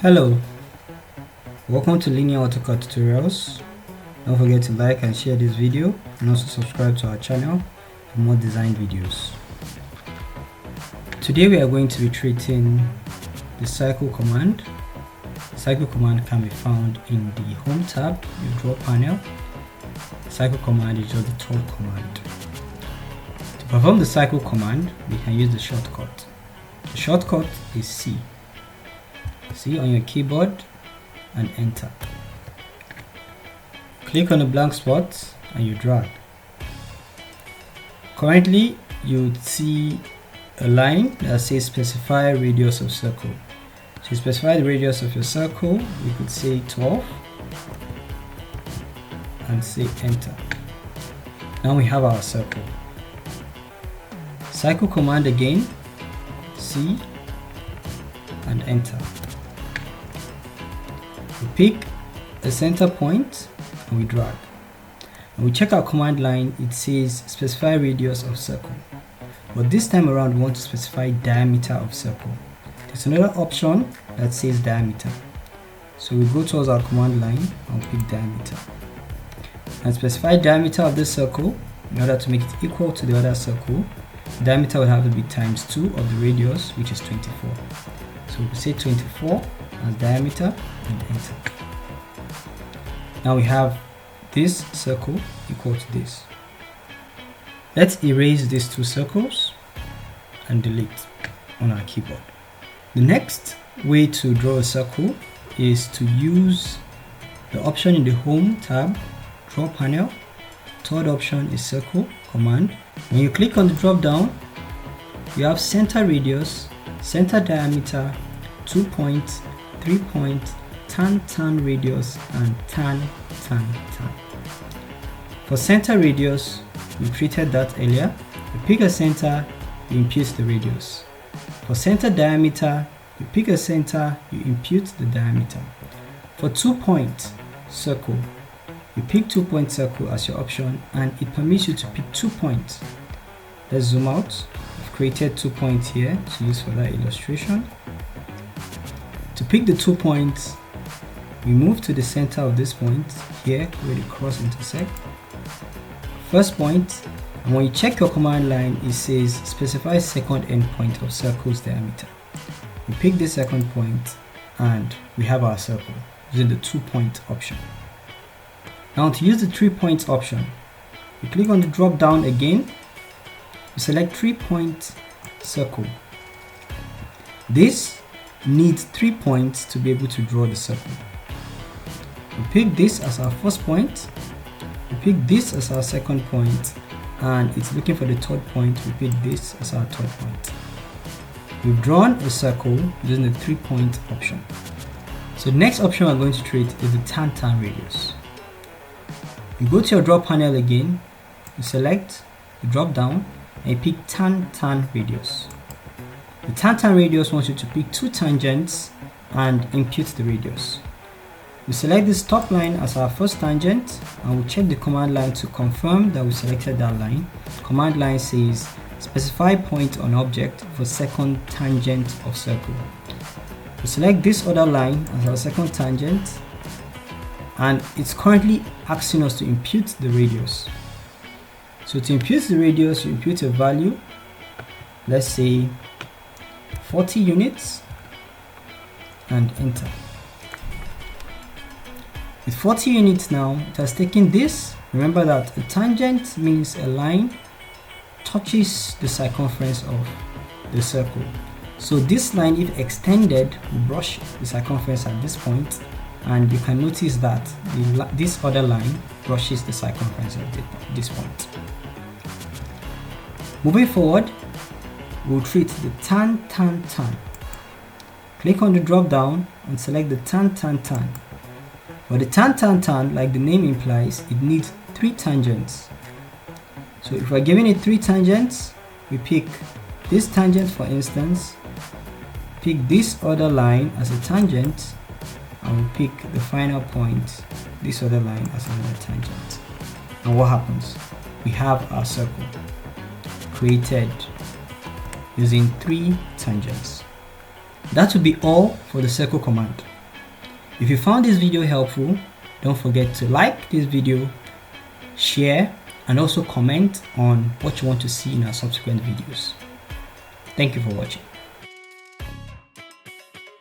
Hello, welcome to Linear AutoCAD Tutorials. Don't forget to like and share this video and also subscribe to our channel for more design videos. Today we are going to be treating the cycle command. The cycle command can be found in the Home tab, your draw panel. The cycle command is just the third command. To perform the cycle command, we can use the shortcut. The shortcut is C. C on your keyboard and enter. Click on the blank spot and you drag. Currently you would see a line that says specify radius of circle. To specify the radius of your circle, we could say 12 and say enter. Now we have our circle. Cycle command again, C and enter. We pick a center point and we drag. And we check our command line, it says specify radius of circle. But this time around we want to specify diameter of circle. There's another option that says diameter. So we go towards our command line and pick diameter. And specify diameter of this circle. In order to make it equal to the other circle, the diameter would have to be times 2 of the radius, which is 24. So we say 24 as diameter and enter. Now we have this circle equal to this. Let's erase these two circles and delete on our keyboard. The next way to draw a circle is to use the option in the Home tab, Draw panel. Third option is Circle command. When you click on the drop down, you have center radius, center diameter, 2 points, 3 points, tan radius, and tan. For center radius, we treated that earlier. You pick a center, you impute the radius. For center diameter, you pick a center, you impute the diameter. For 2 point circle, you pick 2 point circle as your option, and it permits you to pick 2 points. Let's zoom out. I've created 2 points here to use for that illustration. To pick the 2 points, we move to the center of this point here where the cross intersect. First point, and when you check your command line, it says specify second endpoint of circle's diameter. We pick the second point and we have our circle using the 2 point option. Now to use the 3 points option, you click on the drop down again, you select 3 point circle. This needs 3 points to be able to draw the circle. We pick this as our first point, we pick this as our second point, and it's looking for the third point. We pick this as our third point. We've drawn a circle using the 3 point option. So the next option we're going to treat is the tan radius. You go to your draw panel again, you select the drop down and you pick tan radius. The tan radius wants you to pick 2 tangents and impute the radius. We select this top line as our first tangent and we check the command line to confirm that we selected that line. Command line says specify point on object for second tangent of circle. We select this other line as our second tangent and it's currently asking us to impute the radius. So to impute the radius, you impute a value, let's say 40 units and enter. With 40 units now, it has taken this. Remember that a tangent means a line touches the circumference of the circle. So this line, if extended, will brush the circumference at this point, and you can notice that this other line brushes the circumference at this point. Moving forward, we'll treat the tan. Click on the drop down and select the tan. For the tan, like the name implies, it needs 3 tangents. So if we're giving it 3 tangents, we pick this tangent for instance, pick this other line as a tangent, and we pick the final point, this other line as another tangent. And what happens? We have our circle created using 3 tangents. That will be all for the circle command. If you found this video helpful, don't forget to like this video, share, and also comment on what you want to see in our subsequent videos. Thank you for watching.